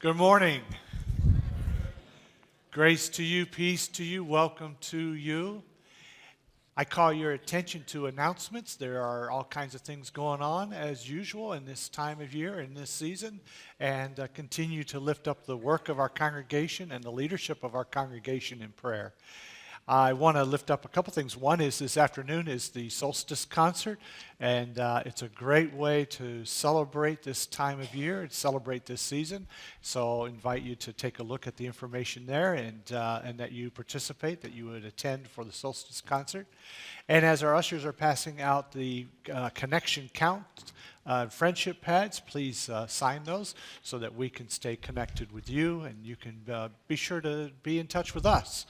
Good morning. Grace to you, peace to you, welcome to you. I call your attention to announcements. There are all kinds of things going on as usual in this time of year, in this season, and continue to lift up the work of our congregation and the leadership of our congregation in prayer. I want to lift up a couple things. One is this afternoon is the solstice concert, and it's a great way to celebrate this time of year and celebrate this season. So I invite you to take a look at the information there and that you participate, that you would attend for the solstice concert. And as our ushers are passing out the connection count friendship pads, please sign those so that we can stay connected with you and you can be sure to be in touch with us.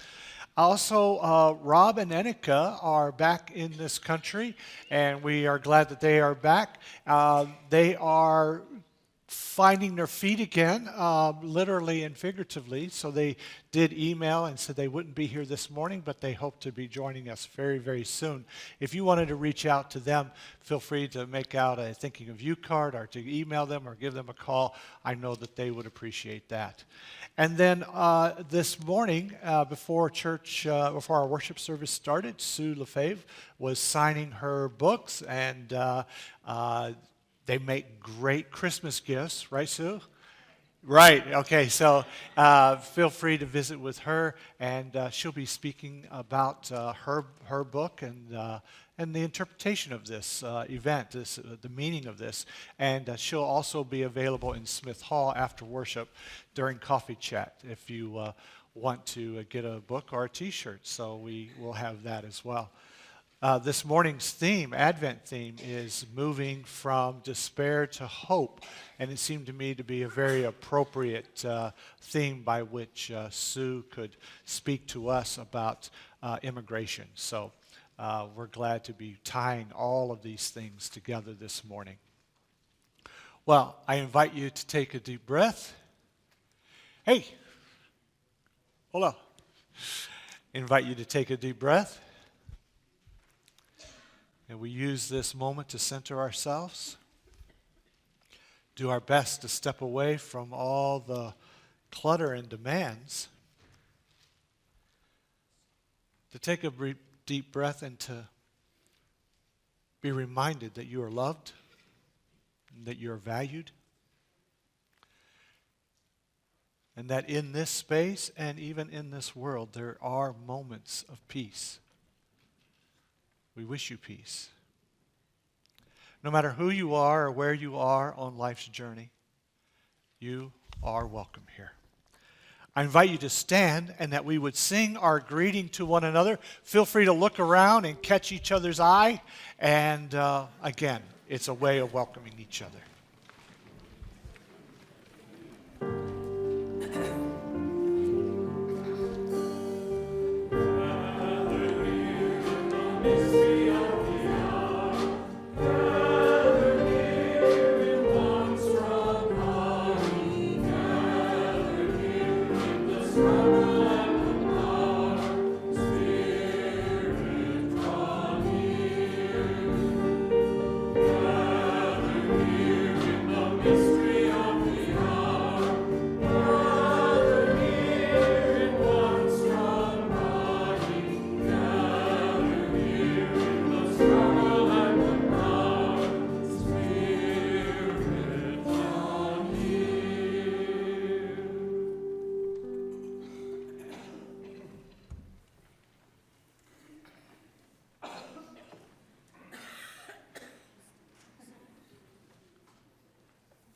Also, Rob and Annika are back in this country, and we are glad that they are back. They are finding their feet again, literally and figuratively. So they did email and said they wouldn't be here this morning, but they hope to be joining us very, very soon. If you wanted to reach out to them, feel free to make out a thinking of you card or to email them or give them a call. I know that they would appreciate that. And then this morning, before our worship service started, Sue Lefebvre was signing her books, and they make great Christmas gifts, right, Sue? Right, okay, so feel free to visit with her, and she'll be speaking about her book and the interpretation of this event, the meaning of this. And she'll also be available in Smith Hall after worship during coffee chat if you want to get a book or a t-shirt, so we will have that as well. This morning's theme, Advent theme, is moving from despair to hope, and it seemed to me to be a very appropriate theme by which Sue could speak to us about immigration. So we're glad to be tying all of these things together this morning. Well, I invite you to take a deep breath. Hey, hold on. Invite you to take a deep breath. And we use this moment to center ourselves, do our best to step away from all the clutter and demands, to take a deep breath and to be reminded that you are loved, and that you are valued, and that in this space and even in this world there are moments of peace. We wish you peace. No matter who you are or where you are on life's journey, you are welcome here. I invite you to stand and that we would sing our greeting to one another. Feel free to look around and catch each other's eye. And again, it's a way of welcoming each other.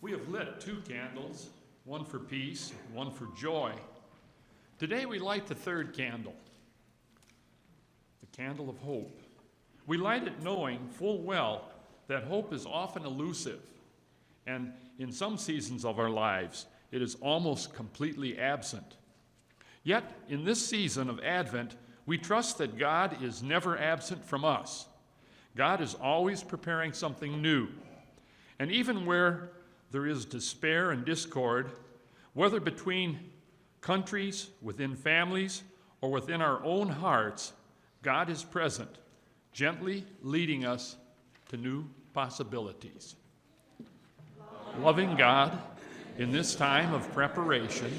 We have lit 2 candles, one for peace, one for joy. Today we light the 3rd candle, the candle of hope. We light it knowing full well that hope is often elusive, and in some seasons of our lives, it is almost completely absent. Yet, in this season of Advent, we trust that God is never absent from us. God is always preparing something new, and even where there is despair and discord, whether between countries, within families, or within our own hearts, God is present, gently leading us to new possibilities. Loving God, In this time of preparation,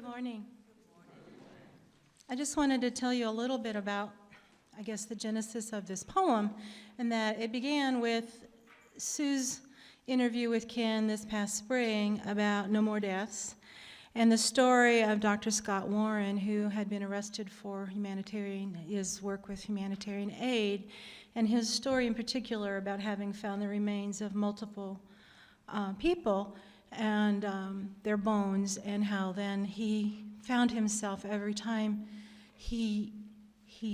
Good morning. I just wanted to tell you a little bit about, I guess, the genesis of this poem, and that it began with Sue's interview with Ken this past spring about no more deaths, and the story of Dr. Scott Warren, who had been arrested for his work with humanitarian aid, and his story in particular about having found the remains of multiple people and their bones, and how then he found himself every time he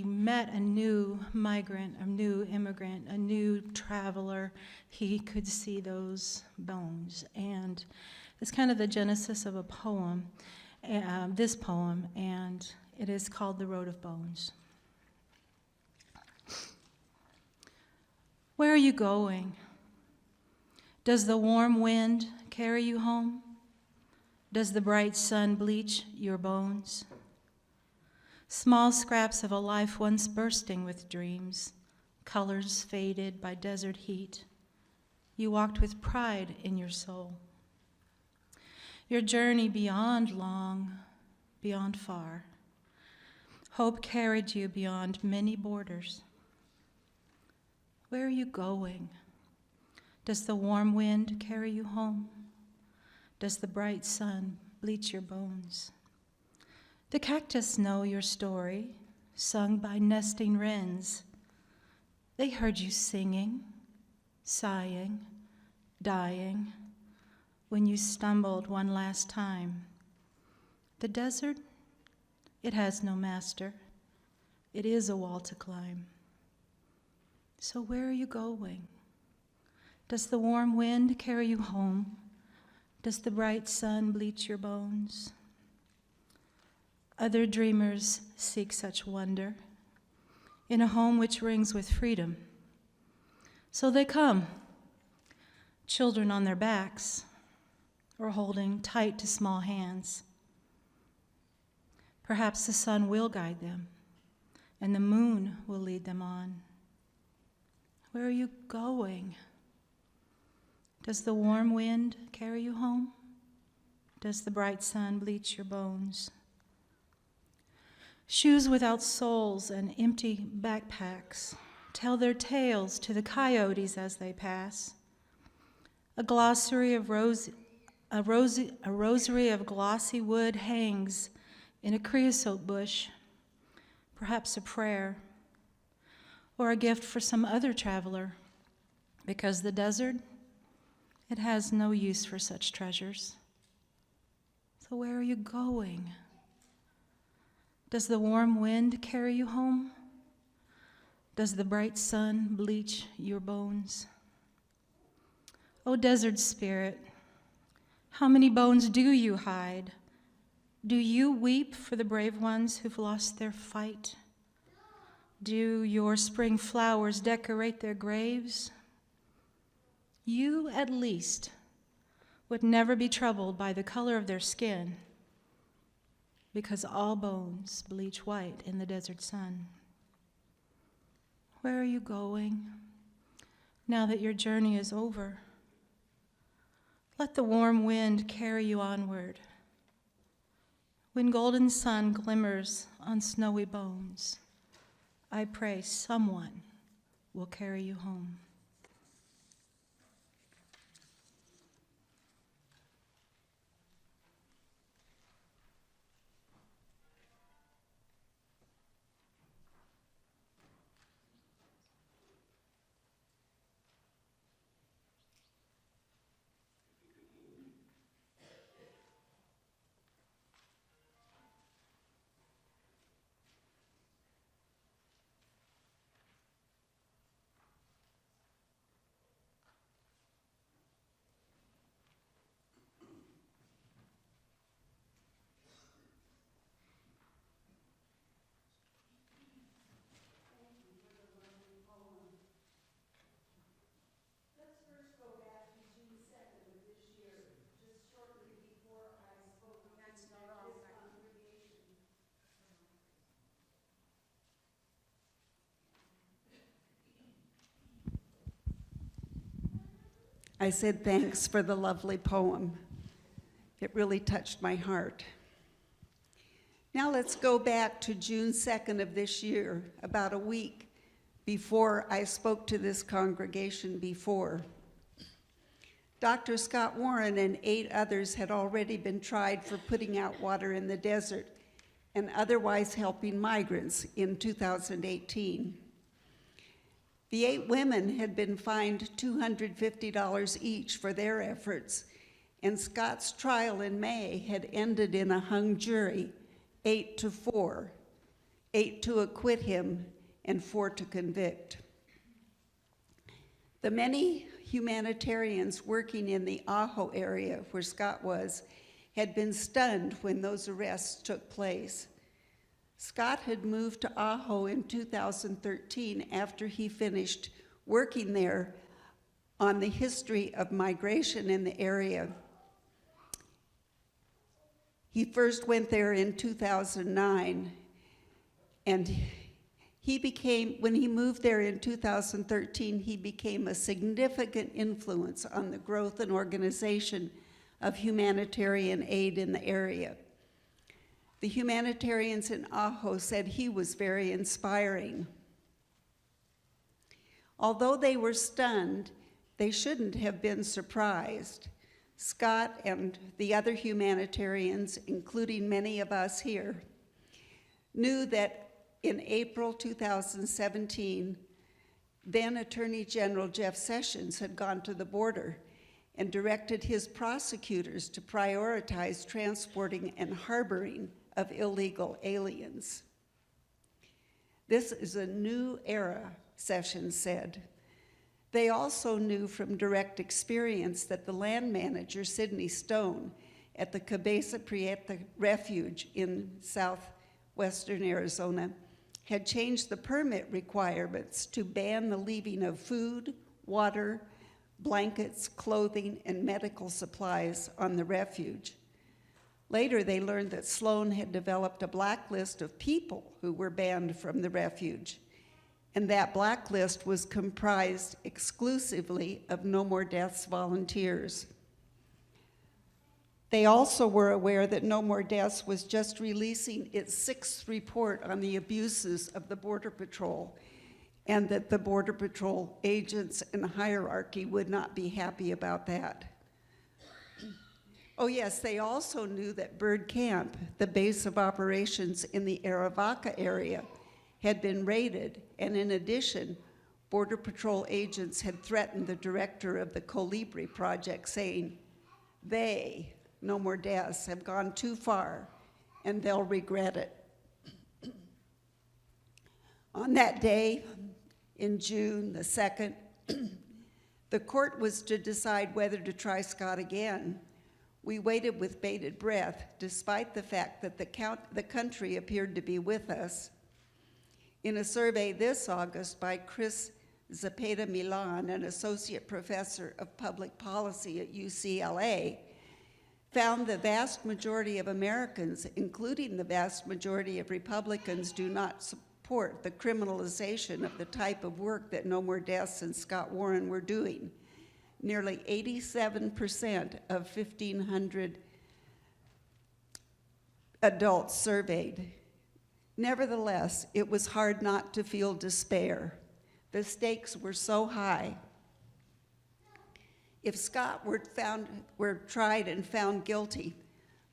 met a new migrant, a new immigrant, a new traveler, he could see those bones. And it's kind of the genesis of a poem, this poem, and it is called The Road of Bones. Where are you going? Does the warm wind carry you home? Does the bright sun bleach your bones? Small scraps of a life once bursting with dreams, colors faded by desert heat. You walked with pride in your soul. Your journey beyond long, beyond far. Hope carried you beyond many borders. Where are you going? Does the warm wind carry you home? Does the bright sun bleach your bones? The cactus know your story, sung by nesting wrens. They heard you singing, sighing, dying, when you stumbled one last time. The desert, it has no master. It is a wall to climb. So where are you going? Does the warm wind carry you home? Does the bright sun bleach your bones? Other dreamers seek such wonder in a home which rings with freedom. So they come, children on their backs or holding tight to small hands. Perhaps the sun will guide them and the moon will lead them on. Where are you going? Does the warm wind carry you home? Does the bright sun bleach your bones? Shoes without soles and empty backpacks tell their tales to the coyotes as they pass. A rosary of glossy wood hangs in a creosote bush, perhaps a prayer, or a gift for some other traveler, because the desert, it has no use for such treasures. So where are you going? Does the warm wind carry you home? Does the bright sun bleach your bones? O desert spirit, how many bones do you hide? Do you weep for the brave ones who've lost their fight? Do your spring flowers decorate their graves? You, at least, would never be troubled by the color of their skin, because all bones bleach white in the desert sun. Where are you going now that your journey is over? Let the warm wind carry you onward. When golden sun glimmers on snowy bones, I pray someone will carry you home. I said thanks for the lovely poem. It really touched my heart. Now let's go back to June 2nd of this year, about a week before I spoke to this congregation before. Dr. Scott Warren and 8 others had already been tried for putting out water in the desert and otherwise helping migrants in 2018. The 8 women had been fined $250 each for their efforts, and Scott's trial in May had ended in a hung jury, 8-4, 8 to acquit him and 4 to convict. The many humanitarians working in the Ajo area where Scott was had been stunned when those arrests took place. Scott had moved to Ajo in 2013 after he finished working there on the history of migration in the area. He first went there in 2009, and when he moved there in 2013, he became a significant influence on the growth and organization of humanitarian aid in the area. The humanitarians in Ajo said he was very inspiring. Although they were stunned, they shouldn't have been surprised. Scott and the other humanitarians, including many of us here, knew that in April 2017, then Attorney General Jeff Sessions had gone to the border and directed his prosecutors to prioritize transporting and harboring of illegal aliens. This is a new era, Sessions said. They also knew from direct experience that the land manager, Sidney Stone, at the Cabeza Prieta Refuge in southwestern Arizona, had changed the permit requirements to ban the leaving of food, water, blankets, clothing, and medical supplies on the refuge. Later, they learned that Sloan had developed a blacklist of people who were banned from the refuge, and that blacklist was comprised exclusively of No More Deaths volunteers. They also were aware that No More Deaths was just releasing its 6th report on the abuses of the Border Patrol, and that the Border Patrol agents and hierarchy would not be happy about that. Oh yes, they also knew that Bird Camp, the base of operations in the Aravaca area, had been raided, and in addition, Border Patrol agents had threatened the director of the Colibri project, saying, they, No More Deaths, have gone too far, and they'll regret it. On that day, in June the 2nd, the court was to decide whether to try Scott again. We waited with bated breath, despite the fact that the country appeared to be with us. In a survey this August by Chris Zepeda Milan, an associate professor of public policy at UCLA, found the vast majority of Americans, including the vast majority of Republicans, do not support the criminalization of the type of work that No More Deaths and Scott Warren were doing. Nearly 87% of 1,500 adults surveyed. Nevertheless, it was hard not to feel despair. The stakes were so high. If Scott were tried and found guilty,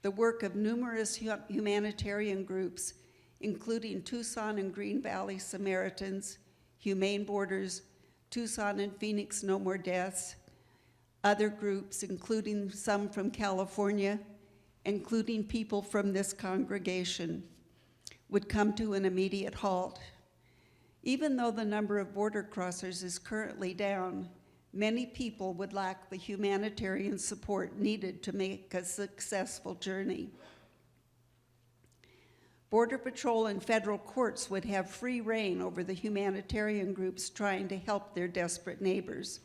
the work of numerous humanitarian groups, including Tucson and Green Valley Samaritans, Humane Borders, Tucson and Phoenix No More Deaths, other groups, including some from California, including people from this congregation, would come to an immediate halt. Even though the number of border crossers is currently down, many people would lack the humanitarian support needed to make a successful journey. Border Patrol and federal courts would have free rein over the humanitarian groups trying to help their desperate neighbors.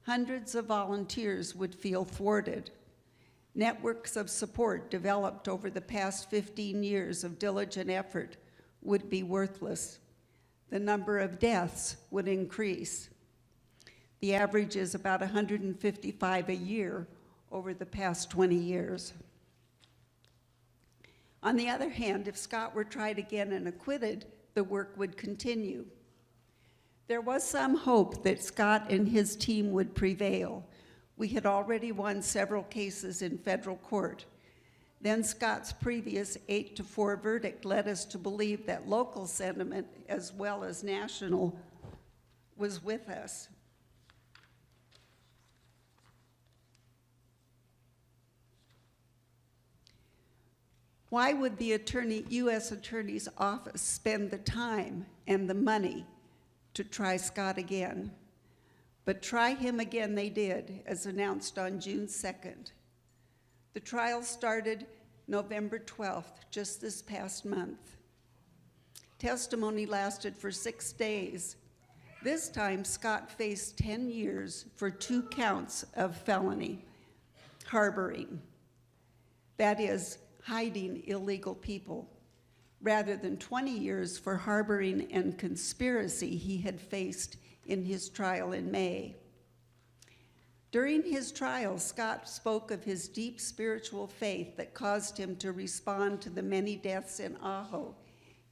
Hundreds of volunteers would feel thwarted. Networks of support developed over the past 15 years of diligent effort would be worthless. The number of deaths would increase. The average is about 155 a year over the past 20 years. On the other hand, if Scott were tried again and acquitted, the work would continue. There was some hope that Scott and his team would prevail. We had already won several cases in federal court. Then Scott's previous 8-4 verdict led us to believe that local sentiment, as well as national, was with us. Why would the U.S. Attorney's Office spend the time and the money to try Scott again? But try him again they did, as announced on June 2nd. The trial started November 12th, just this past month. Testimony lasted for 6 days. This time, Scott faced 10 years for 2 counts of felony harboring. That is, hiding illegal people, rather than 20 years for harboring and conspiracy he had faced in his trial in May. During his trial, Scott spoke of his deep spiritual faith that caused him to respond to the many deaths in Ajo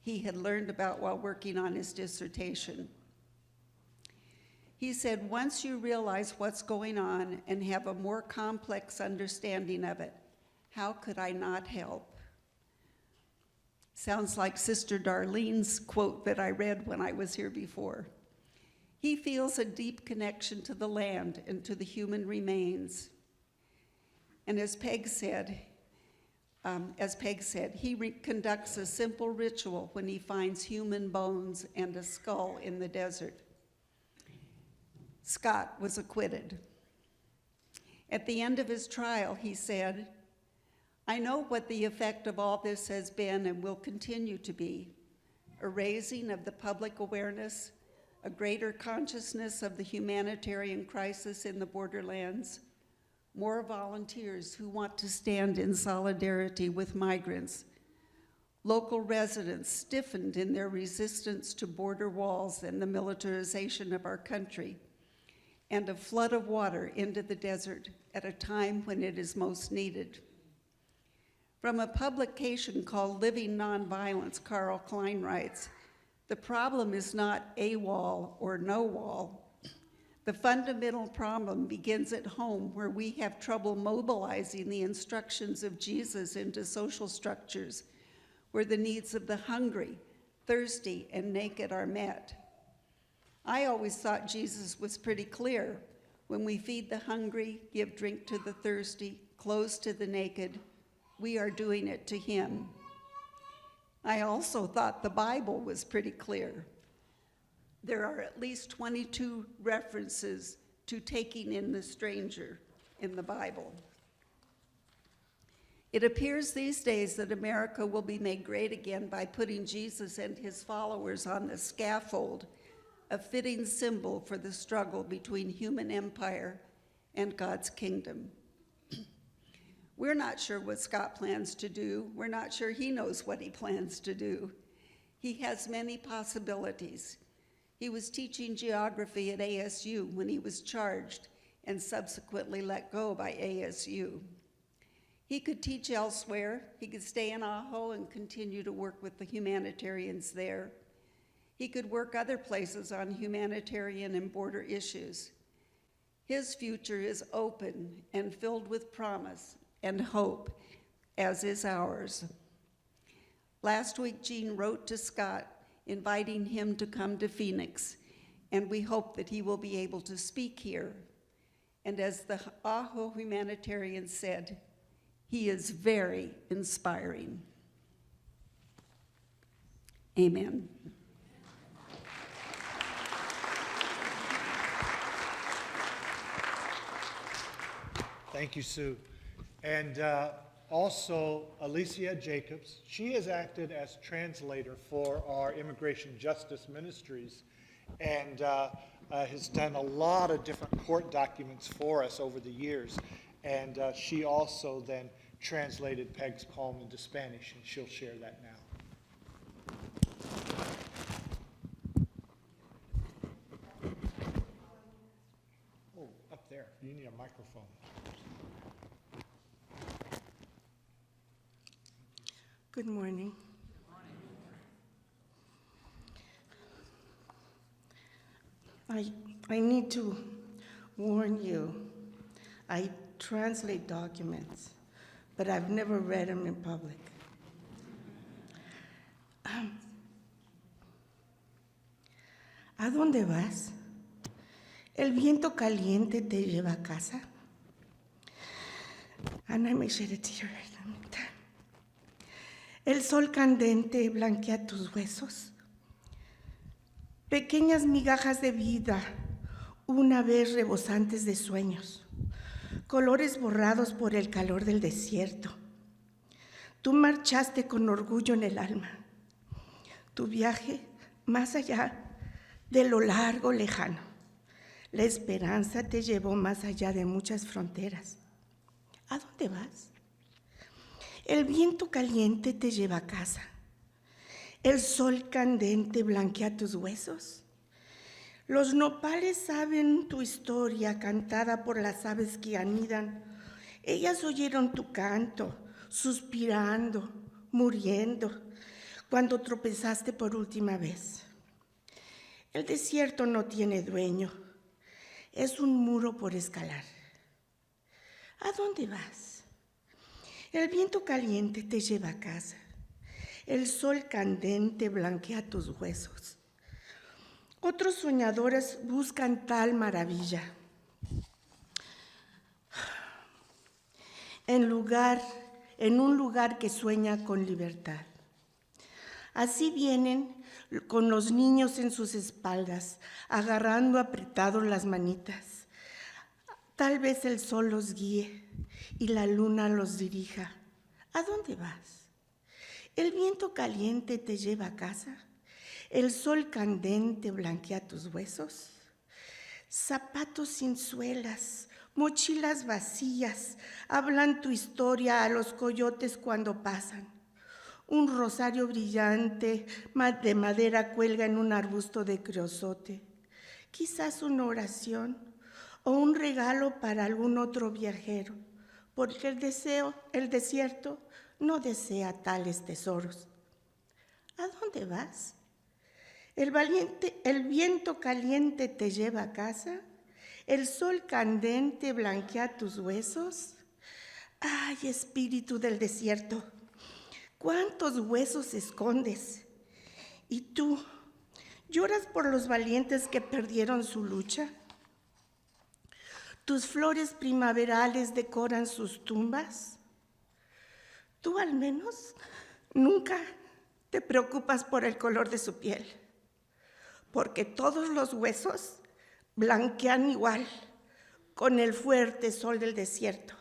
he had learned about while working on his dissertation. He said, "Once you realize what's going on and have a more complex understanding of it, how could I not help?" Sounds like Sister Darlene's quote that I read when I was here before. He feels a deep connection to the land and to the human remains. And as Peg said, he conducts a simple ritual when he finds human bones and a skull in the desert. Scott was acquitted. At the end of his trial, he said, "I know what the effect of all this has been and will continue to be: a raising of the public awareness, a greater consciousness of the humanitarian crisis in the borderlands, more volunteers who want to stand in solidarity with migrants, local residents stiffened in their resistance to border walls and the militarization of our country, and a flood of water into the desert at a time when it is most needed." From a publication called Living Nonviolence, Carl Klein writes, "The problem is not a wall or no wall. The fundamental problem begins at home, where we have trouble mobilizing the instructions of Jesus into social structures, where the needs of the hungry, thirsty, and naked are met. I always thought Jesus was pretty clear. When we feed the hungry, give drink to the thirsty, clothes to the naked, we are doing it to him. I also thought the Bible was pretty clear. There are at least 22 references to taking in the stranger in the Bible. It appears these days that America will be made great again by putting Jesus and his followers on the scaffold a fitting symbol for the struggle between human empire and God's kingdom. We're not sure what Scott plans to do. We're not sure he knows what he plans to do. He has many possibilities. He was teaching geography at ASU when he was charged and subsequently let go by ASU. He could teach elsewhere. He could stay in Ajo and continue to work with the humanitarians there. He could work other places on humanitarian and border issues. His future is open and filled with promise and hope, as is ours. Last week, Jean wrote to Scott, inviting him to come to Phoenix, and we hope that he will be able to speak here. And as the Ajo humanitarian said, he is very inspiring. Amen. Thank you, Sue. And also, Alicia Jacobs, she has acted as translator for our Immigration Justice Ministries and has done a lot of different court documents for us over the years. And she also then translated Peg's poem into Spanish, and she'll share that now. Oh, up there. You need a microphone. Good morning. I need to warn you, I translate documents, but I've never read them in public. ¿A dónde vas? ¿El viento caliente te lleva a casa? And I may shed a tear. El sol candente blanquea tus huesos. Pequeñas migajas de vida, una vez rebosantes de sueños, colores borrados por el calor del desierto. Tú marchaste con orgullo en el alma. Tu viaje más allá de lo largo, lejano. La esperanza te llevó más allá de muchas fronteras. ¿A dónde vas? El viento caliente te lleva a casa. El sol candente blanquea tus huesos. Los nopales saben tu historia cantada por las aves que anidan. Ellas oyeron tu canto, suspirando, muriendo, cuando tropezaste por última vez. El desierto no tiene dueño. Es un muro por escalar. ¿A dónde vas? El viento caliente te lleva a casa. El sol candente blanquea tus huesos. Otros soñadores buscan tal maravilla. En un lugar que sueña con libertad. Así vienen con los niños en sus espaldas, agarrando apretados las manitas. Tal vez el sol los guíe y la luna los dirija. ¿A dónde vas? El viento caliente te lleva a casa. El sol candente blanquea tus huesos. Zapatos sin suelas, mochilas vacías, hablan tu historia a los coyotes cuando pasan. Un rosario brillante de madera cuelga en un arbusto de creosote. Quizás una oración o un regalo para algún otro viajero, porque el desierto no desea tales tesoros. ¿A dónde vas? El viento caliente te lleva a casa. El sol candente blanquea tus huesos. Ay, espíritu del desierto, ¿cuántos huesos escondes? ¿Y tú lloras por los valientes que perdieron su lucha? ¿Tus flores primaverales decoran sus tumbas? Tú al menos nunca te preocupas por el color de su piel, porque todos los huesos blanquean igual con el fuerte sol del desierto.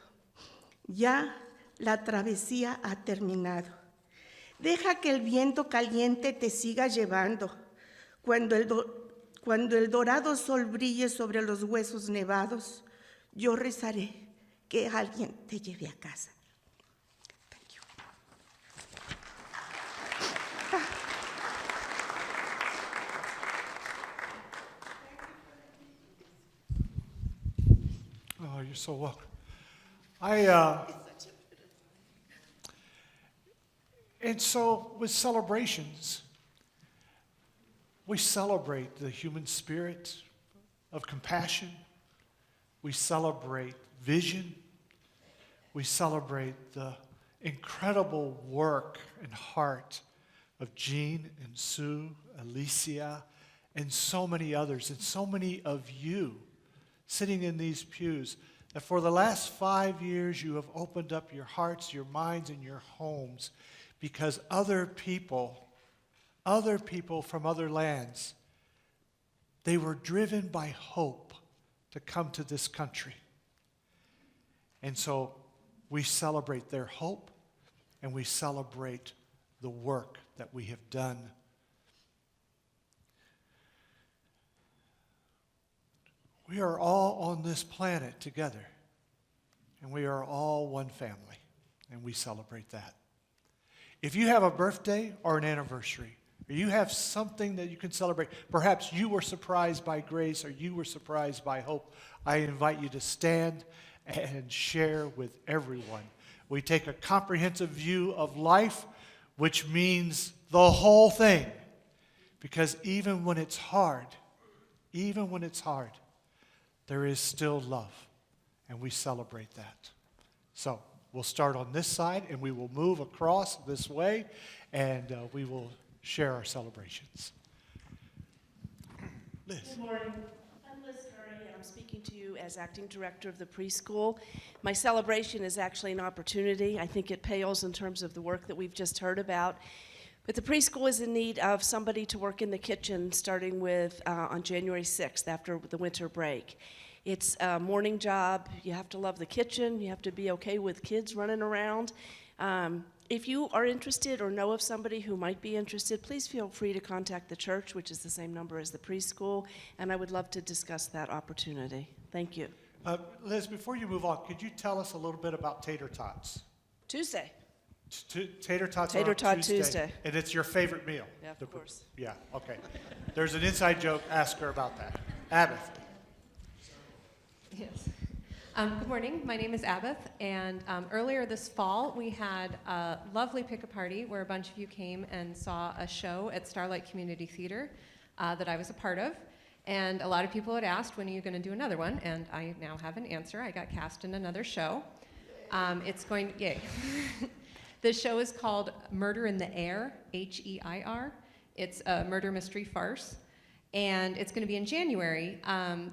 Ya la travesía ha terminado. Deja que el viento caliente te siga llevando. Cuando Cuando el dorado sol brille sobre los huesos nevados, yo rezaré que alguien te lleve a casa. Thank you. Oh, you're so welcome. And so with celebrations, we celebrate the human spirit of compassion. We celebrate vision. We celebrate the incredible work and heart of Jean and Sue, Alicia, and so many others, and so many of you sitting in these pews, that for the last 5 years you have opened up your hearts, your minds, and your homes because other people from other lands, they were driven by hope to come to this country. And so we celebrate their hope and we celebrate the work that we have done. We are all on this planet together, and we are all one family, and we celebrate that. If you have a birthday or an anniversary, or you have something that you can celebrate, perhaps you were surprised by grace or you were surprised by hope, I invite you to stand and share with everyone. We take a comprehensive view of life, which means the whole thing, because even when it's hard, there is still love, and we celebrate that. So we'll start on this side, and we will move across this way, and we will share our celebrations. Liz. Good morning. I'm Liz Curry, and I'm speaking to you as acting director of the preschool. My celebration is actually an opportunity. I think it pales in terms of the work that we've just heard about. But the preschool is in need of somebody to work in the kitchen starting with on January 6th after the winter break. It's a morning job. You have to love the kitchen. You have to be okay with kids running around. If you are interested or know of somebody who might be interested, please feel free to contact the church, which is the same number as the preschool, and I would love to discuss that opportunity. Thank you. Liz, before you move on, could you tell us a little bit about tater tots? Tuesday. Tater tots Tater are on tot Tuesday. And it's your favorite meal? Yeah, of course. Yeah, okay. There's an inside joke. Ask her about that. Abbott. Yes. Good morning. My name is Abbott, and earlier this fall we had a lovely pick-a party where a bunch of you came and saw a show at Starlight Community Theater that I was a part of. And a lot of people had asked, when are you going to do another one? And I now have an answer. I got cast in another show. Yay. The show is called Murder in the Air, H-E-I-R. It's a murder mystery farce. And it's going to be in January.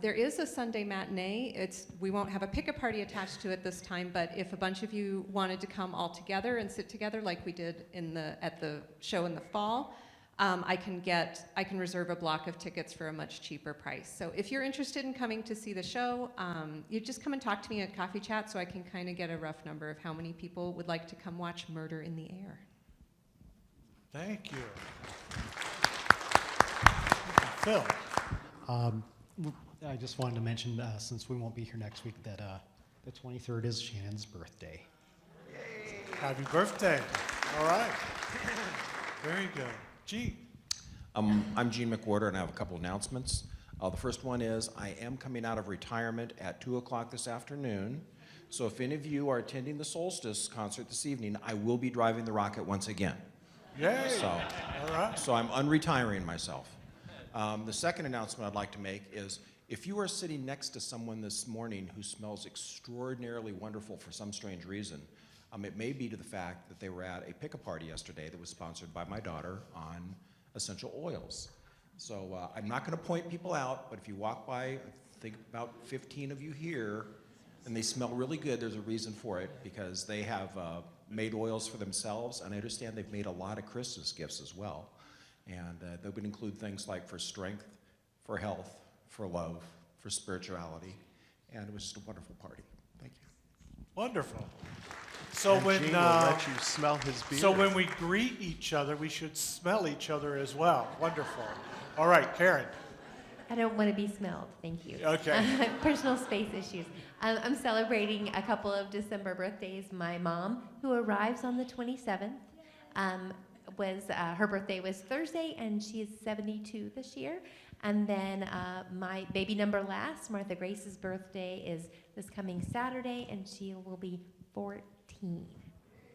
There is a Sunday matinee. We won't have a pick-a party attached to it this time, but if a bunch of you wanted to come all together and sit together like we did at the show in the fall, I can reserve a block of tickets for a much cheaper price. So if you're interested in coming to see the show, you just come and talk to me at Coffee Chat so I can kind of get a rough number of how many people would like to come watch Murder in the Air. Thank you. Phil. I just wanted to mention, since we won't be here next week, that the 23rd is Shannon's birthday. Happy birthday. All right. Very good. Gene. I'm Gene McWhorter, and I have a couple announcements. The first one is I am coming out of retirement at 2 o'clock this afternoon. So if any of you are attending the Solstice concert this evening, I will be driving the rocket once again. Yay. So, all right. so I'm unretiring myself. The second announcement I'd like to make is if you are sitting next to someone this morning who smells extraordinarily wonderful for some strange reason, it may be to the fact that they were at a pick-a party yesterday that was sponsored by my daughter on essential oils. So I'm not going to point people out, but if you walk by, I think about 15 of you here, and they smell really good, there's a reason for it, because they have made oils for themselves, and I understand they've made a lot of Christmas gifts as well. And they would include things like for strength, for health, for love, for spirituality. And it was just a wonderful party. Thank you. Wonderful. So And when Gene will let you smell his beer. so when we greet each other, we should smell each other as well. Wonderful. All right, Karen. I don't want to be smelled, thank you. Okay. Personal space issues. I'm celebrating a couple of December birthdays. My mom, who arrives on the 27th, her birthday was Thursday, and she is 72 this year. And then my baby number last, Martha Grace's birthday, is this coming Saturday, and she will be 14.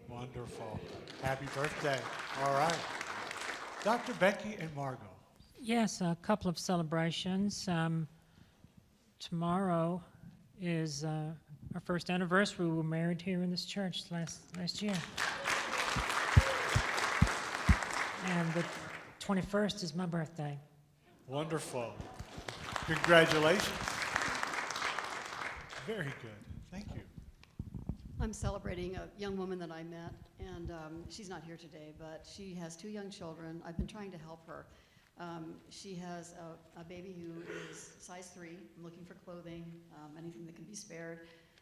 Wonderful. Happy birthday. All right. Dr. Becky and Margot. Yes, a couple of celebrations. Tomorrow is our first anniversary. We were married here in this church last year. And the 21st is my birthday. Wonderful. Congratulations. Very good. Thank you. I'm celebrating a young woman that I met, and she's not here today, but she has 2 young children. I've been trying to help her. She has a baby who is size 3. I'm looking for clothing, anything that can be spared.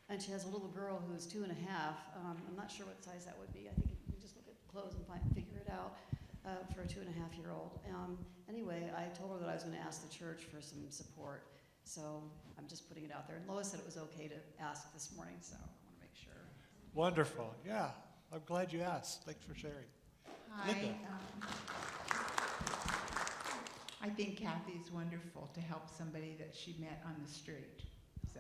And she has a little girl who's 2 and a half. I'm not sure what size that would be. I think you can just look at clothes and figure it out for a 2 and a half year old. Anyway, I told her that I was going to ask the church for some support. So I'm just putting it out there. And Lois said it was okay to ask this morning, so I want to make sure. Wonderful. Yeah. I'm glad you asked. Thanks for sharing. Linda. I think Kathy's wonderful to help somebody that she met on the street. So,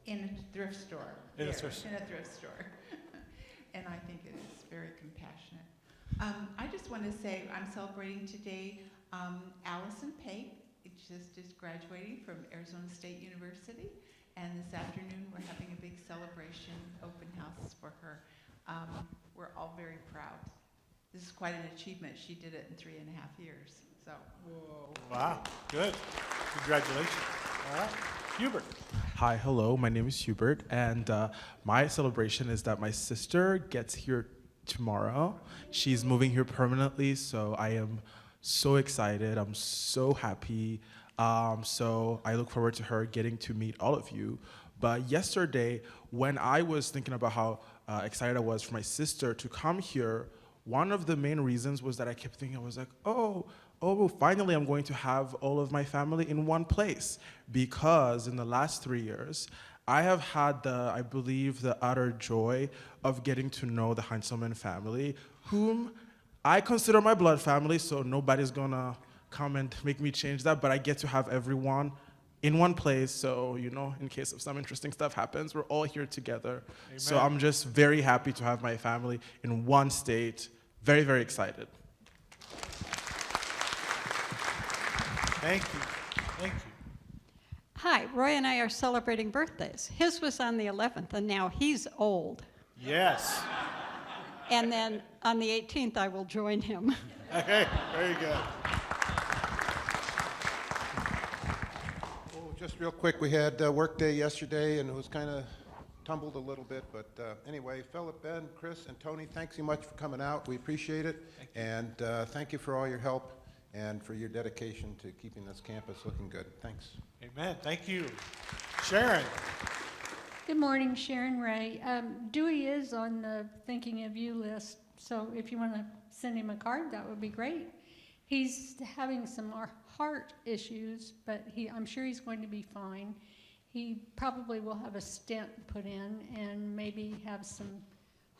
in a thrift store. In a thrift store. In a thrift store. And I think it is very compassionate. I just want to say I'm celebrating today Allison Pape. She just graduating from Arizona State University. And this afternoon we're having a big celebration, open house for her. We're all very proud. This is quite an achievement. She did it in 3.5 years. So, whoa. Wow. Good. Congratulations. All right. Hubert. Hi, hello. My name is Hubert, and my celebration is that my sister gets here tomorrow. She's moving here permanently, so I am so excited. I'm so happy. So I look forward to her getting to meet all of you. But yesterday, when I was thinking about how excited I was for my sister to come here, one of the main reasons was that I kept thinking, I was like, oh, finally I'm going to have all of my family in one place. Because in the last 3 years, I have had I believe, the utter joy of getting to know the Heintzelman family, whom I consider my blood family, so nobody's gonna come and make me change that, but I get to have everyone in one place, so, in case of some interesting stuff happens, we're all here together. Amen. So I'm just very happy to have my family in one state. Very, very excited. Thank you. Thank you. Hi, Roy and I are celebrating birthdays. His was on the 11th, and now he's old. Yes. And then on the 18th, I will join him. Okay, very good. Oh, just real quick, we had work day yesterday, and it was kind of tumbled a little bit, but anyway, Philip, Ben, Chris, and Tony, thanks so much for coming out. We appreciate it, and thank you for all your help and for your dedication to keeping this campus looking good. Thanks. Amen. Thank you. Sharon. Good morning, Sharon Ray. Dewey is on the thinking of you list, so if you want to send him a card, that would be great. He's having some heart issues, but I'm sure he's going to be fine. He probably will have a stent put in and maybe have some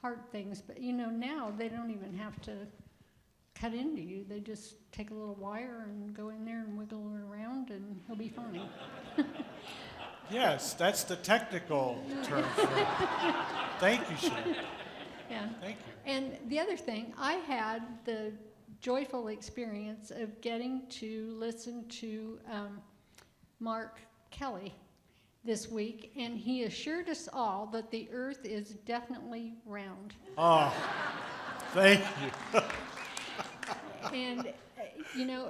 heart things, but now they don't even have to cut into you. They just take a little wire and go in there and wiggle it around, and he'll be fine. Yes, that's the technical term for it. Thank you, Sharon. Yeah. Thank you. And the other thing, I had the joyful experience of getting to listen to Mark Kelly this week, and he assured us all that the earth is definitely round. Oh, thank you. And,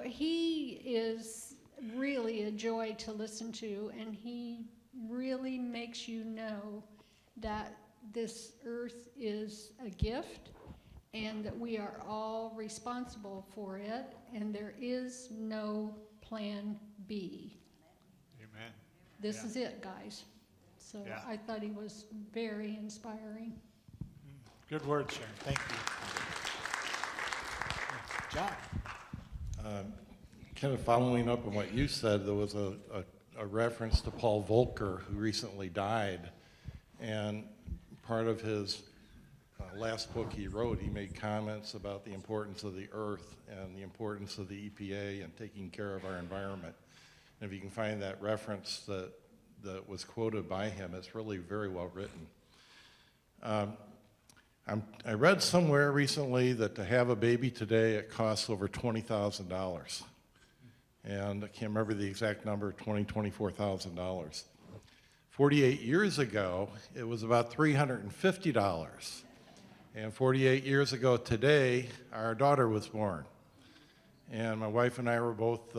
he is really a joy to listen to, and he really makes you know that this earth is a gift and that we are all responsible for it, and there is no plan B. Amen. This is it, guys. So Yeah. I thought he was very inspiring. Good word, Sharon. Thank you. John. kind of following up on what you said, there was a reference to Paul Volcker, who recently died, and part of his last book he wrote, he made comments about the importance of the earth and the importance of the EPA and taking care of our environment. And if you can find that reference that was quoted by him, it's really very well written. I read somewhere recently that to have a baby today, it costs over $20,000. And I can't remember the exact number, $24,000. 48 years ago, it was about $350. And 48 years ago today, our daughter was born. And my wife and I were both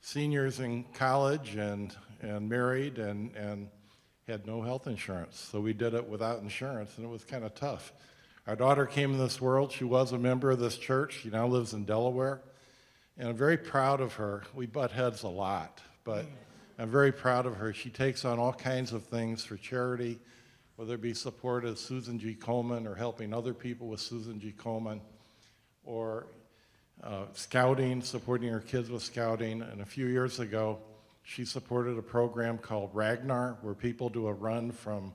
seniors in college and married and had no health insurance. So we did it without insurance, and it was kind of tough. Our daughter came in this world. She was a member of this church. She now lives in Delaware. And I'm very proud of her. We butt heads a lot, but I'm very proud of her. She takes on all kinds of things for charity, whether it be support of Susan G. Komen or helping other people with Susan G. Komen, or scouting, supporting her kids with scouting. And a few years ago, she supported a program called Ragnar, where people do a run from,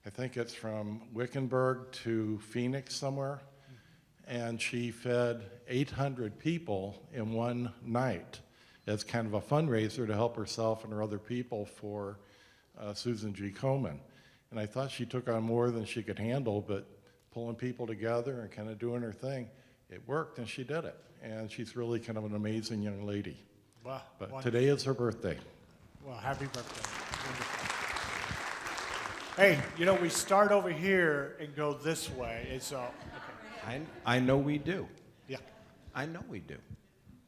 I think it's from Wickenburg to Phoenix somewhere. And she fed 800 people in one night as kind of a fundraiser to help herself and her other people for Susan G. Komen. And I thought she took on more than she could handle, but pulling people together and kind of doing her thing, it worked, and she did it. And she's really kind of an amazing young lady. Wow. But Wonderful. today is her birthday. Well, happy birthday. Wonderful. Hey, you know, we start over here and go this way. It's okay. I know we do. Yeah. I know we do.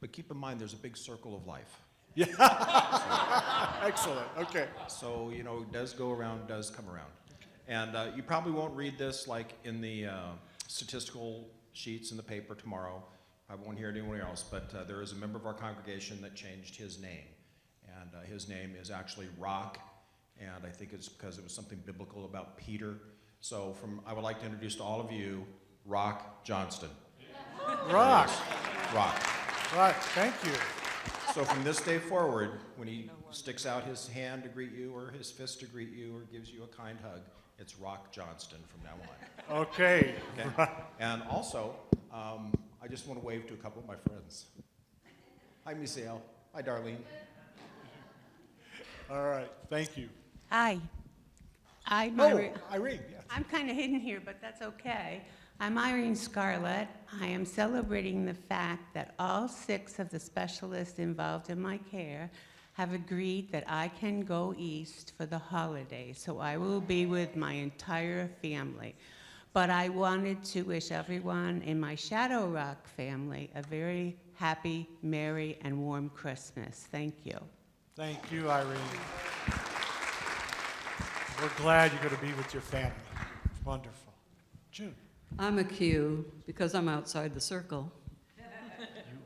But keep in mind, there's a big circle of life. Yeah. Excellent. Okay. So, you know, does go around, does come around. And you probably won't read this like in the statistical sheets in the paper tomorrow. I won't hear anyone else, but there is a member of our congregation that changed his name. And his name is actually Rock, and I think it's because it was something biblical about Peter. So I would like to introduce to all of you, Rock Johnston. Rock. Rock. Rock, thank you. So from this day forward, when he sticks out his hand to greet you or his fist to greet you or gives you a kind hug, it's Rock Johnston from now on. Okay. And also, I just want to wave to a couple of my friends. Hi, Misael. Hi, Darlene. All right. Thank you. Hi. I'm Irene, yes. I'm kind of hidden here, but that's okay. I'm Irene Scarlett. I am celebrating the fact that all 6 of the specialists involved in my care have agreed that I can go east for the holidays, so I will be with my entire family. But I wanted to wish everyone in my Shadow Rock family a very happy, merry, and warm Christmas. Thank you. Thank you, Irene. We're glad you're going to be with your family. Wonderful. June. I'm a Q because I'm outside the circle. You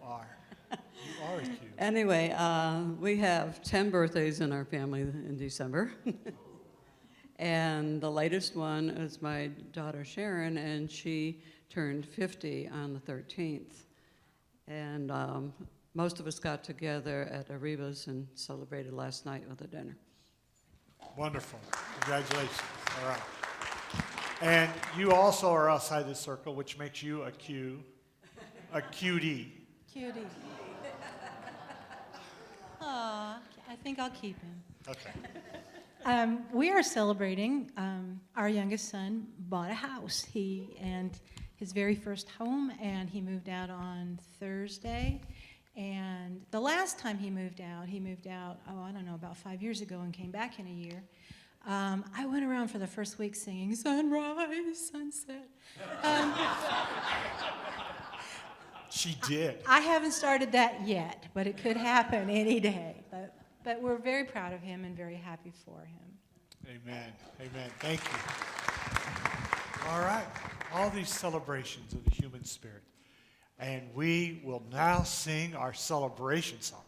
are. You are a Q. Anyway, we have 10 birthdays in our family in December. And the latest one is my daughter Sharon, and she turned 50 on the 13th. And most of us got together at Arriba's and celebrated last night with a dinner. Wonderful. Congratulations. All right. And you also are outside the circle, which makes you a Q, a cutie. Cutie. Aw, I think I'll keep him. Okay. We are celebrating, our youngest son bought a house. His very first home, and he moved out on Thursday. And the last time he moved out, I don't know, about 5 years ago and came back in a year. I went around for the first week singing sunrise, sunset. She did. I haven't started that yet, but it could happen any day. But we're very proud of him and very happy for him. Amen. Amen. Thank you. All right. All these celebrations of the human spirit. And we will now sing our celebration song.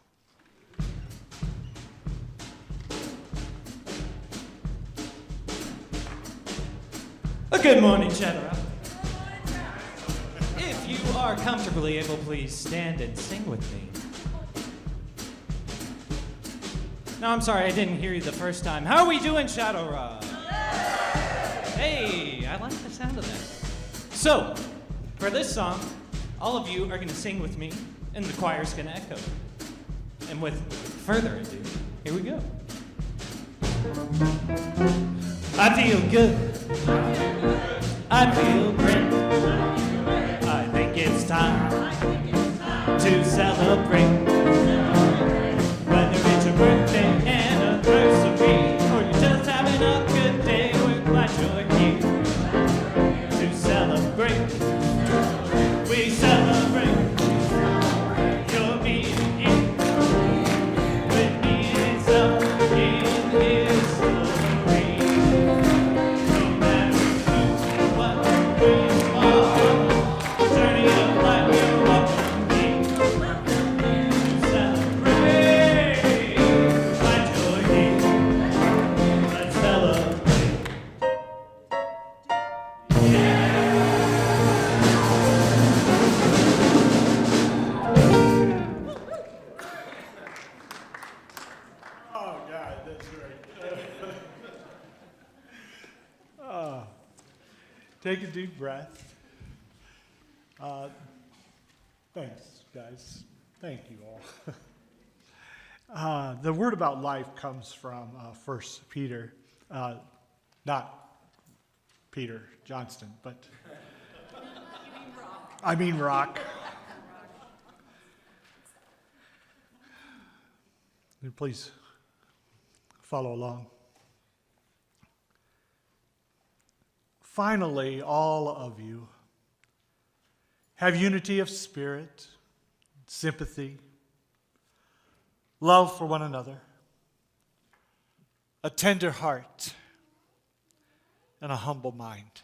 Good morning, General. If you are comfortably able, please stand and sing with me. No, I'm sorry, I didn't hear you the first time. How are we doing, Shadow Rock? Hey, I like the sound of that. So, for this song, all of you are going to sing with me, and the choir's going to echo. And with further ado, here we go. I feel good. I feel great. I think it's time to celebrate. Whether it's your birthday, anniversary, or you're just having a good day, we're glad you're here to celebrate. We celebrate your being here with me and some in His story. No matter who or what we are, the journey of life we're welcoming to celebrate. Glad you're here. Let's celebrate. Oh, God, that's great. Take a deep breath. Thanks, guys. Thank you all. The word about life comes from 1 Peter, not Peter Johnston, but I mean rock. Please follow along. Finally, all of you have unity of spirit, sympathy, love for one another, a tender heart, and a humble mind.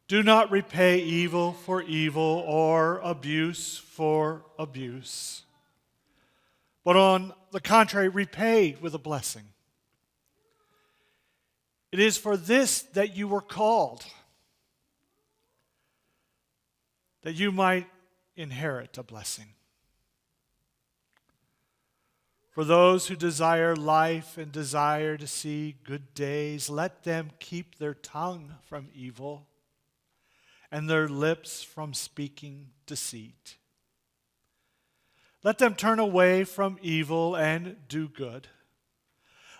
Do not repay evil for evil or abuse for abuse, but on the contrary, repay with a blessing. It is for this that you were called, that you might inherit a blessing. For those who desire life and desire to see good days, let them keep their tongue from evil and their lips from speaking deceit. Let them turn away from evil and do good.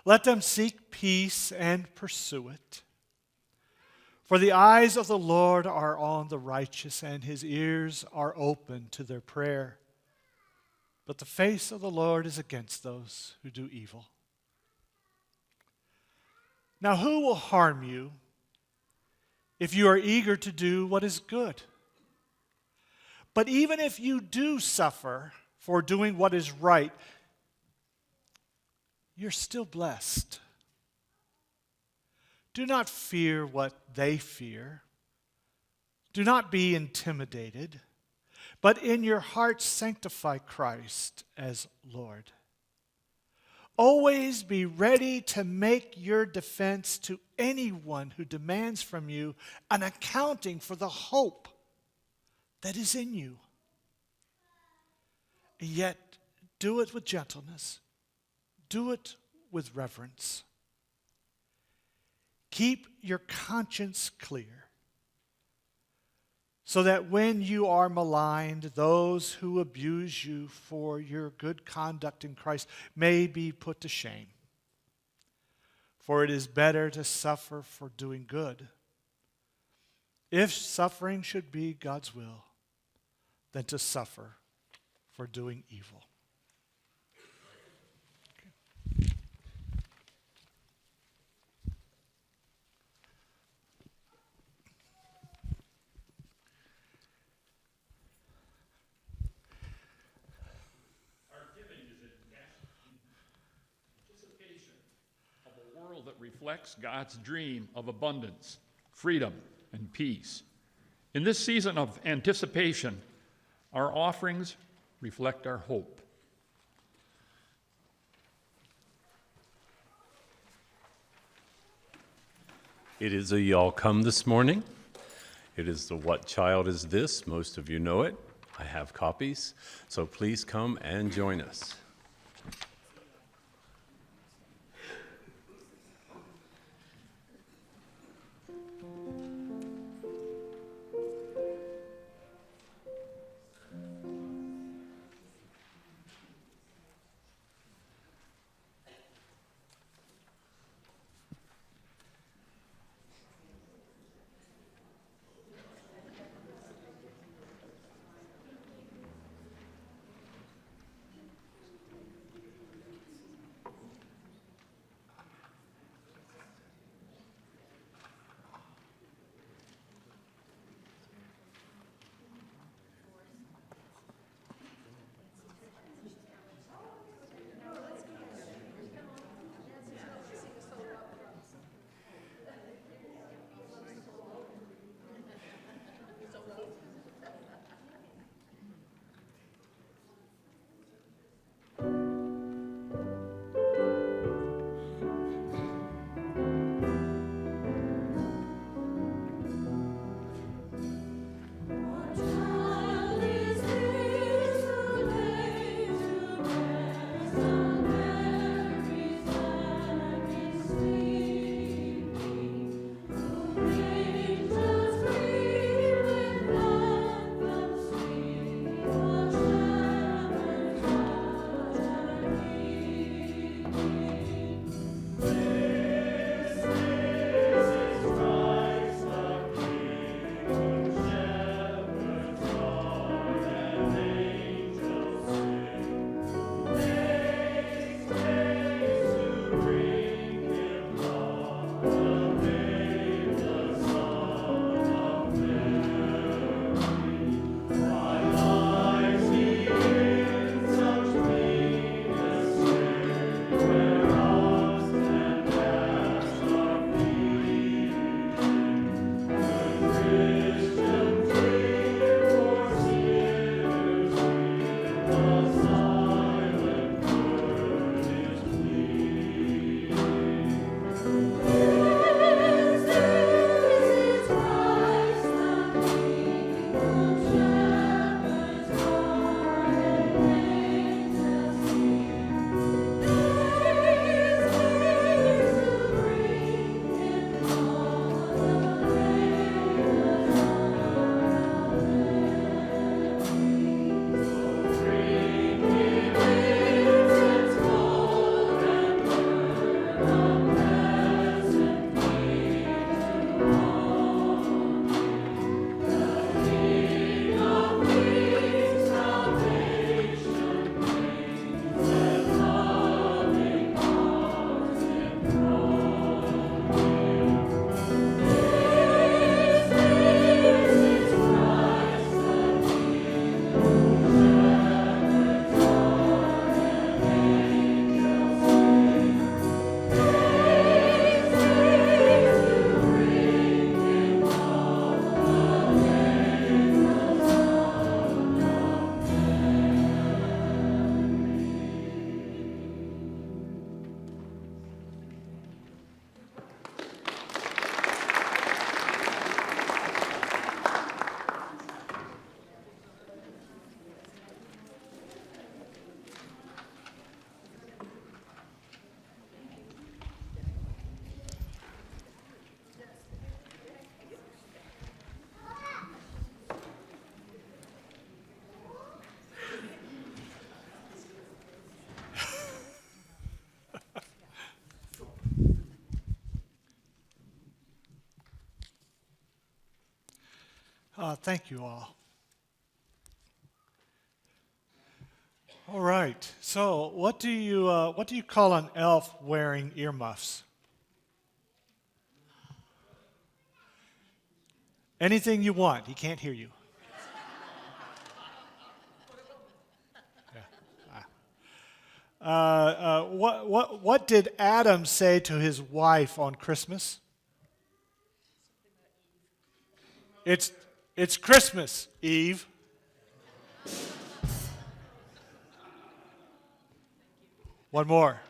Let them seek peace and pursue it. For the eyes of the Lord are on the righteous, and His ears are open to their prayer. But the face of the Lord is against those who do evil. Now, who will harm you if you are eager to do what is good? But even if you do suffer for doing what is right, you're still blessed. Do not fear what they fear. Do not be intimidated, but in your hearts sanctify Christ as Lord. Always be ready to make your defense to anyone who demands from you an accounting for the hope that is in you. And yet, do it with gentleness. Do it with reverence. Keep your conscience clear, so that when you are maligned, those who abuse you for your good conduct in Christ may be put to shame. For it is better to suffer for doing good, if suffering should be God's will, than to suffer for doing evil. That reflects God's dream of abundance, freedom, and peace. In this season of anticipation, our offerings reflect our hope. It is a y'all come this morning. It is the What Child Is This? Most of you know it. I have copies, so please come and join us. Thank you all. All right. So, what do you call an elf wearing earmuffs? Anything you want. He can't hear you. What did Adam say to his wife on Christmas? It's Christmas, Eve. One more.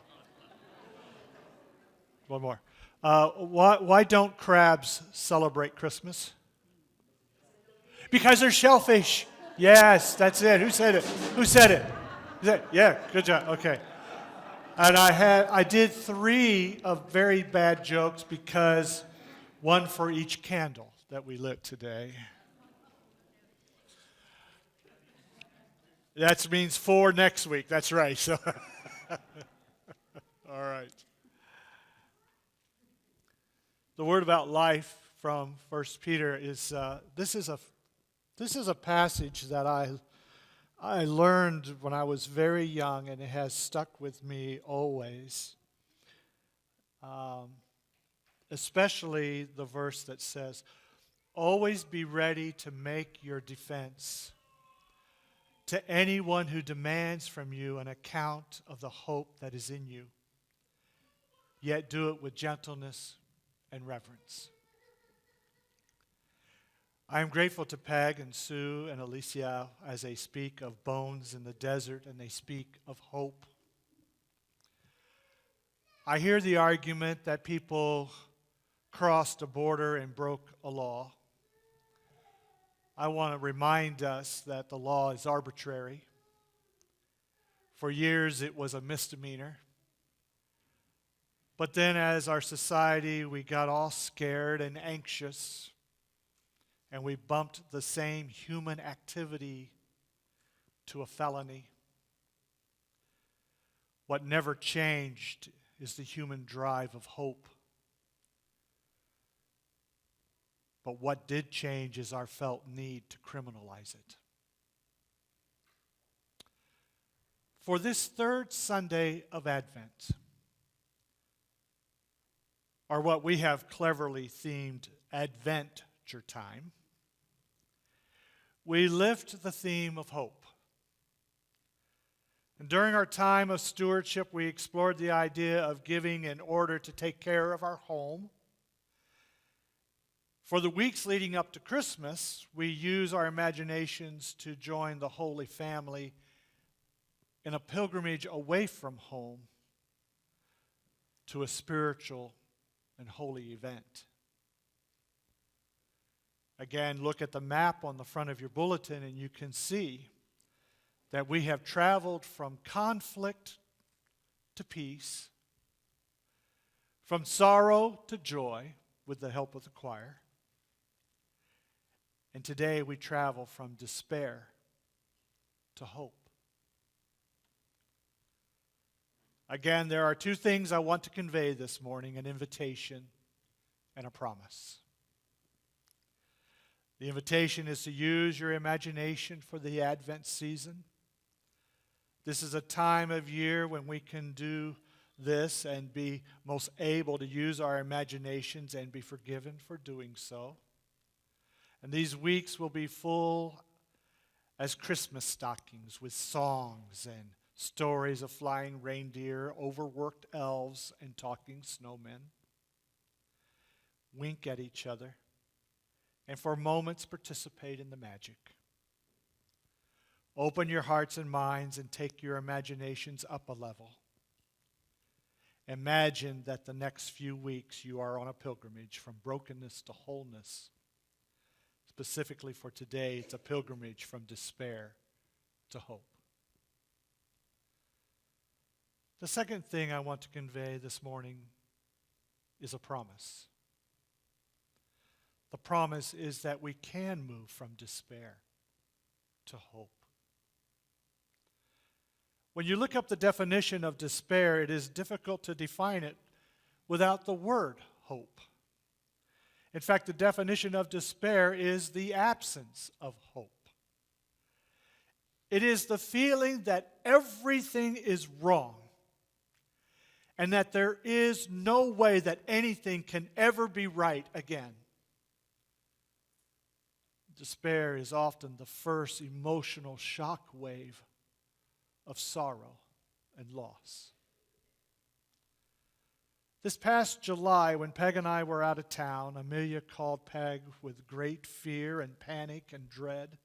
One more. Why don't crabs celebrate Christmas? Because they're shellfish. Yes, that's it. Who said it? Who said it? Yeah, good job. Okay. And I did 3 of very bad jokes because one for each candle that we lit today. That means 4 next week. That's right. So, all right. The word about life from 1 Peter is this is a passage that I learned when I was very young, and it has stuck with me always. Especially the verse that says, "Always be ready to make your defense to anyone who demands from you an account of the hope that is in you, yet do it with gentleness and reverence." I am grateful to Peg and Sue and Alicia as they speak of bones in the desert and they speak of hope. I hear the argument that people crossed a border and broke a law. I want to remind us that the law is arbitrary. For years it was a misdemeanor. But then as our society, we got all scared and anxious, and we bumped the same human activity to a felony. What never changed is the human drive of hope. But what did change is our felt need to criminalize it. For this 3rd Sunday of Advent, or what we have cleverly themed Adventure Time, we lift the theme of hope. And during our time of stewardship, we explored the idea of giving in order to take care of our home. For the weeks leading up to Christmas, we use our imaginations to join the Holy Family in a pilgrimage away from home to a spiritual and holy event. Again, look at the map on the front of your bulletin and you can see that we have traveled from conflict to peace, from sorrow to joy with the help of the choir. And today we travel from despair to hope. Again, there are 2 things I want to convey this morning, an invitation and a promise. The invitation is to use your imagination for the Advent season. This is a time of year when we can do this and be most able to use our imaginations and be forgiven for doing so. And these weeks will be full as Christmas stockings with songs and stories of flying reindeer, overworked elves, and talking snowmen. Wink at each other, and for moments participate in the magic. Open your hearts and minds and take your imaginations up a level. Imagine that the next few weeks you are on a pilgrimage from brokenness to wholeness. Specifically for today, it's a pilgrimage from despair to hope. The second thing I want to convey this morning is a promise. The promise is that we can move from despair to hope. When you look up the definition of despair, it is difficult to define it without the word hope. In fact, the definition of despair is the absence of hope. It is the feeling that everything is wrong and that there is no way that anything can ever be right again. Despair is often the first emotional shock wave of sorrow and loss. This past July, when Peg and I were out of town, Amelia called Peg with great fear and panic and dread.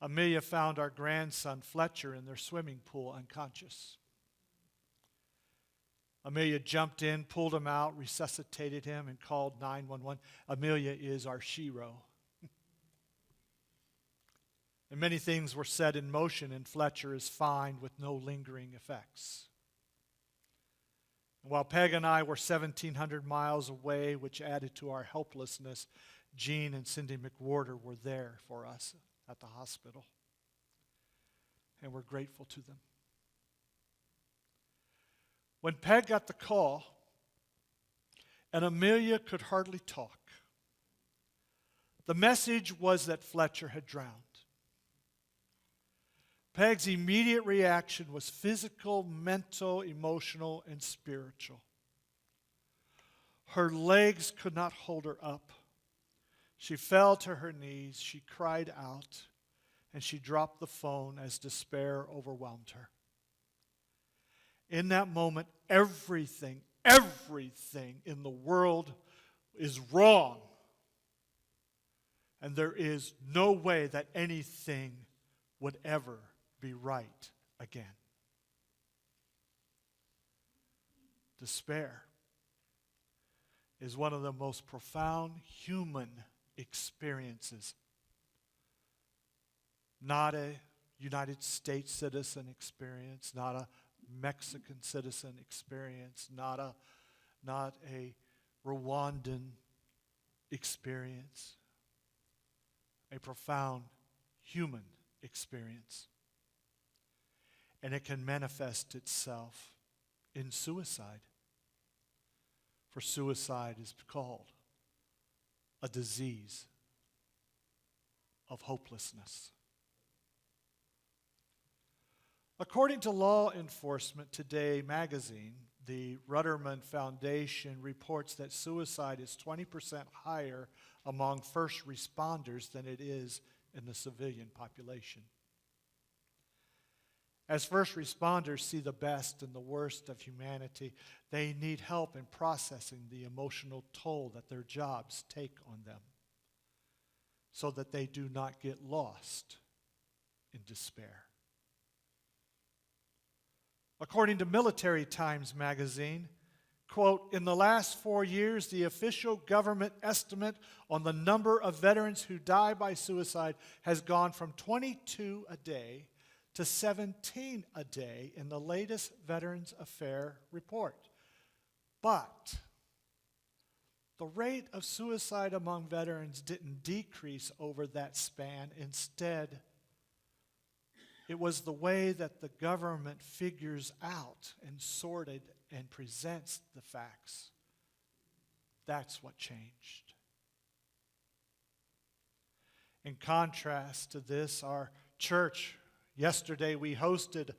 Amelia found our grandson Fletcher in their swimming pool unconscious. Amelia jumped in, pulled him out, resuscitated him, and called 911. Amelia is our shero. And many things were set in motion, and Fletcher is fine with no lingering effects. And while Peg and I were 1,700 miles away, which added to our helplessness, Jean and Cindy McWhorter were there for us at the hospital. And we're grateful to them. When Peg got the call, and Amelia could hardly talk, the message was that Fletcher had drowned. Peg's immediate reaction was physical, mental, emotional, and spiritual. Her legs could not hold her up. She fell to her knees, she cried out, and she dropped the phone as despair overwhelmed her. In that moment, everything in the world is wrong. And there is no way that anything would ever be right again. Despair is one of the most profound human experiences. Not a United States citizen experience, not a Mexican citizen experience, not a Rwandan experience. A profound human experience. And it can manifest itself in suicide. For suicide is called a disease of hopelessness. According to Law Enforcement Today magazine, the Rudderman Foundation reports that suicide is 20% higher among first responders than it is in the civilian population. As first responders see the best and the worst of humanity, they need help in processing the emotional toll that their jobs take on them so that they do not get lost in despair. According to Military Times magazine, quote, in the last 4 years, the official government estimate on the number of veterans who die by suicide has gone from 22 a day to 17 a day in the latest Veterans Affairs report. But the rate of suicide among veterans didn't decrease over that span. Instead, it was the way that the government figures out and sorted and presents the facts. That's what changed. In contrast to this, our church, yesterday we hosted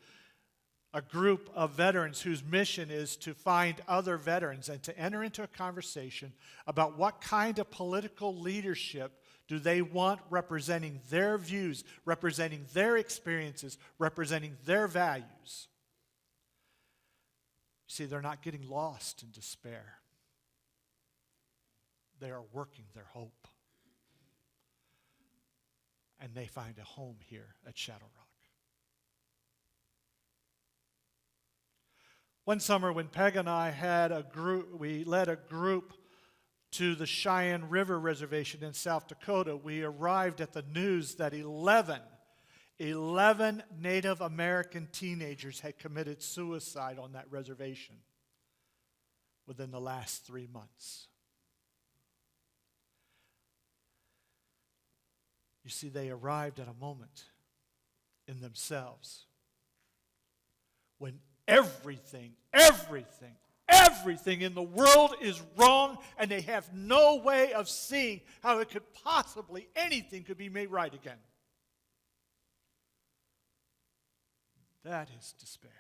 a group of veterans whose mission is to find other veterans and to enter into a conversation about what kind of political leadership do they want representing their views, representing their experiences, representing their values. See, they're not getting lost in despair. They are working their hope. And they find a home here at Shadow Rock. One summer when Peg and I we led a group to the Cheyenne River Reservation in South Dakota, we arrived at the news that 11 Native American teenagers had committed suicide on that reservation within the last 3 months. You see, they arrived at a moment in themselves when everything everything in the world is wrong, and they have no way of seeing how it could possibly, anything could be made right again. That is despair.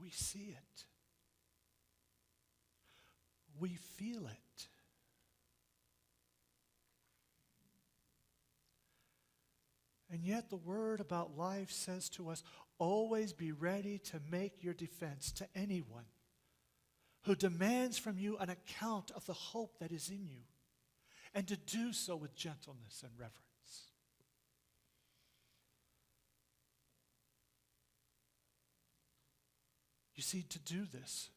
We see it. We feel it. And yet the word about life says to us, always be ready to make your defense to anyone who demands from you an account of the hope that is in you, and to do so with gentleness and reverence. You see, to do this,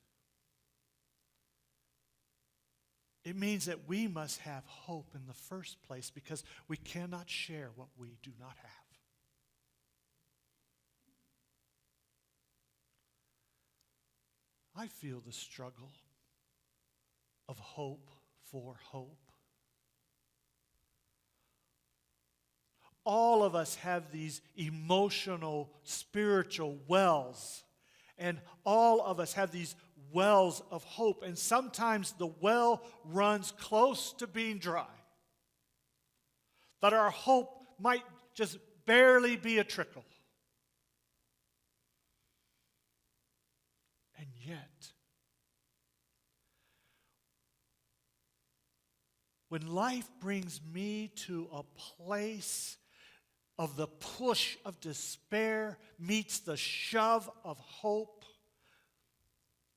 it means that we must have hope in the first place, because we cannot share what we do not have. I feel the struggle of hope for hope. All of us have these emotional, spiritual wells, and all of us have these wells of hope, and sometimes the well runs close to being dry. That our hope might just barely be a trickle. And yet, when life brings me to a place of the push of despair meets the shove of hope,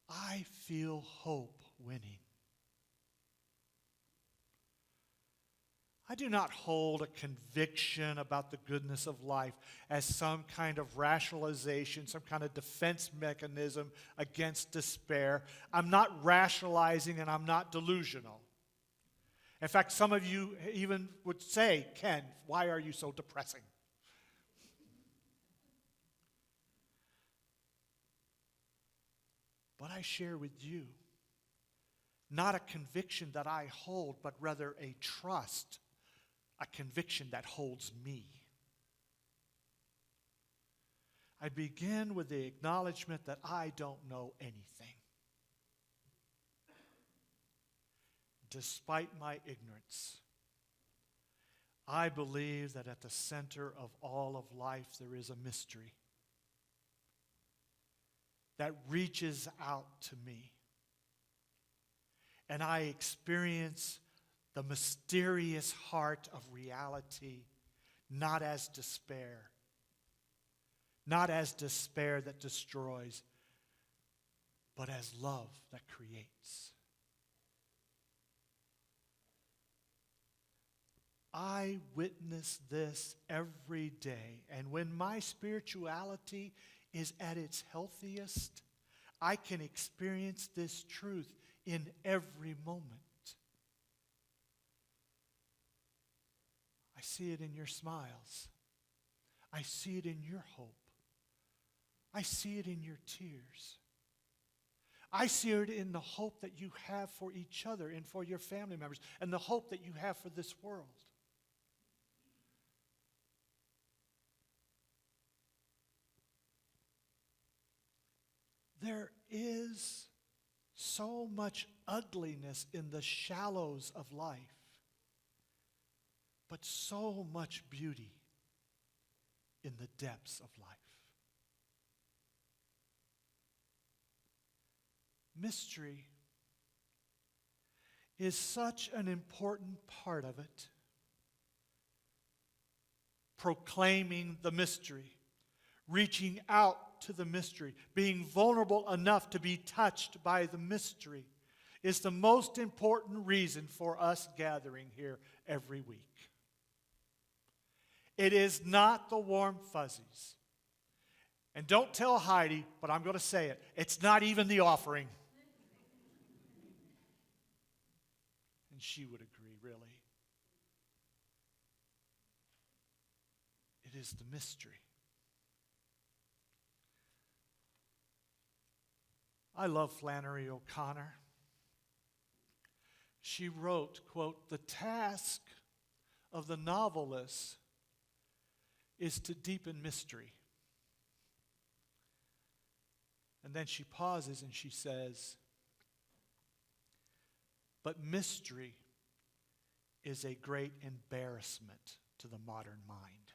I feel hope winning. I do not hold a conviction about the goodness of life as some kind of rationalization, some kind of defense mechanism against despair. I'm not rationalizing, and I'm not delusional. In fact, some of you even would say, Ken, why are you so depressing? But I share with you not a conviction that I hold, but rather a trust, a conviction that holds me. I begin with the acknowledgement that I don't know anything. Despite my ignorance, I believe that at the center of all of life there is a mystery that reaches out to me. And I experience the mysterious heart of reality, not as despair that destroys, but as love that creates. I witness this every day, and when my spirituality is at its healthiest, I can experience this truth in every moment. I see it in your smiles. I see it in your hope. I see it in your tears. I see it in the hope that you have for each other and for your family members, and the hope that you have for this world. There is so much ugliness in the shallows of life, but so much beauty in the depths of life. Mystery is such an important part of it. Proclaiming the mystery, reaching out to the mystery, being vulnerable enough to be touched by the mystery is the most important reason for us gathering here every week. It is not the warm fuzzies. And don't tell Heidi, but I'm going to say it. It's not even the offering. And she would agree, really. It is the mystery. I love Flannery O'Connor. She wrote, quote, "The task of the novelist is to deepen mystery. And then she pauses and she says, but mystery is a great embarrassment to the modern mind.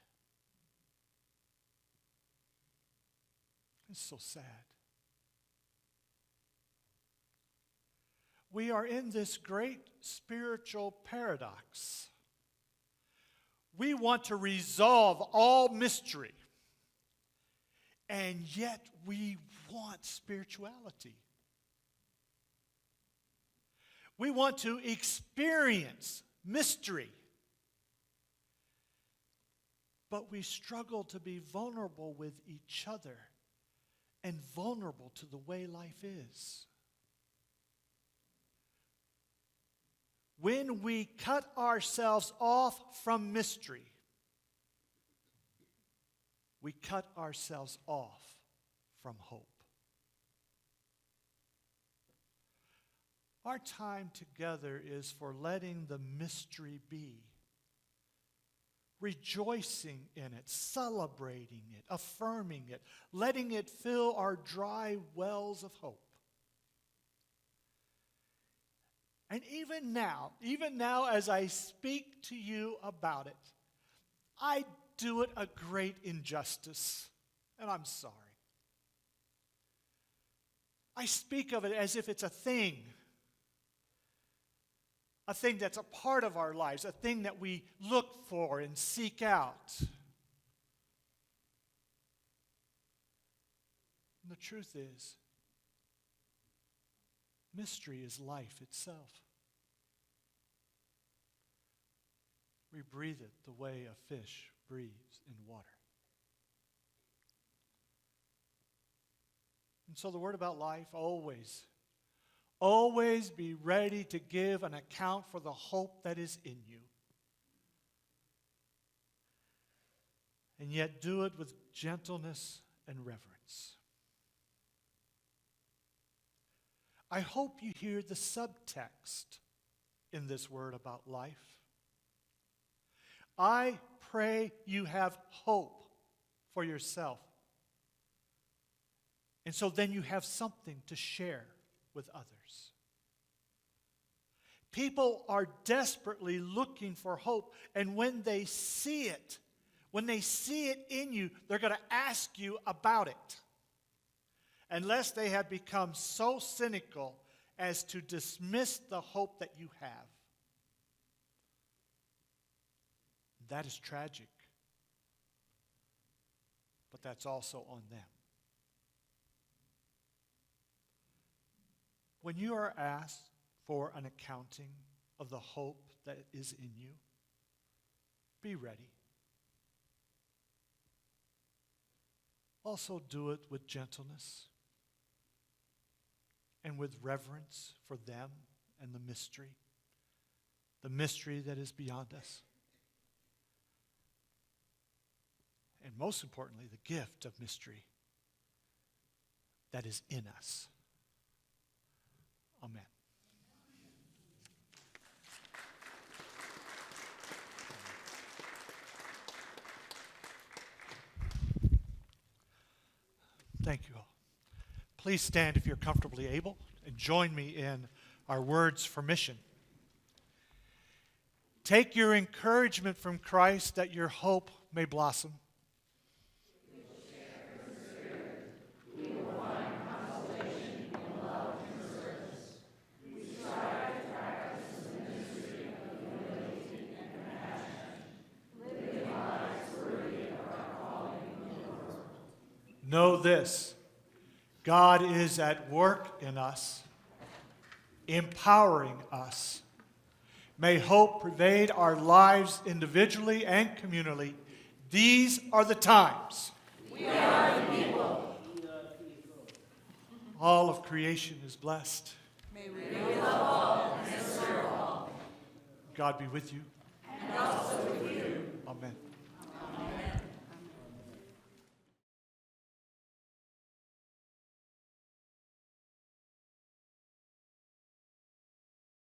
It's so sad. We are in this great spiritual paradox. We want to resolve all mystery, and yet we want spirituality. We want to experience mystery, but we struggle to be vulnerable with each other and vulnerable to the way life is. When we cut ourselves off from mystery, we cut ourselves off from hope. Our time together is for letting the mystery be, rejoicing in it, celebrating it, affirming it, letting it fill our dry wells of hope. And even now as I speak to you about it, I do it a great injustice, and I'm sorry. I speak of it as if it's a thing that's a part of our lives, a thing that we look for and seek out. And the truth is, mystery is life itself. We breathe it the way a fish breathes in water. And so the word about life, always be ready to give an account for the hope that is in you. And yet do it with gentleness and reverence. I hope you hear the subtext in this word about life. I pray you have hope for yourself. And so then you have something to share with others. People are desperately looking for hope, and when they see it in you, they're going to ask you about it. Unless they have become so cynical as to dismiss the hope that you have. That is tragic. But that's also on them. When you are asked for an accounting of the hope that is in you, be ready. Also do it with gentleness and with reverence for them and the mystery that is beyond us. And most importantly, the gift of mystery that is in us. Amen. Thank you all. Please stand if you're comfortably able and join me in our words for mission. Take your encouragement from Christ that your hope may blossom. Know this, God is at work in us, empowering us. May hope pervade our lives individually and communally. These are the times. We are the people. All of creation is blessed. May we love all and serve all. God be with you. And also with you. Amen.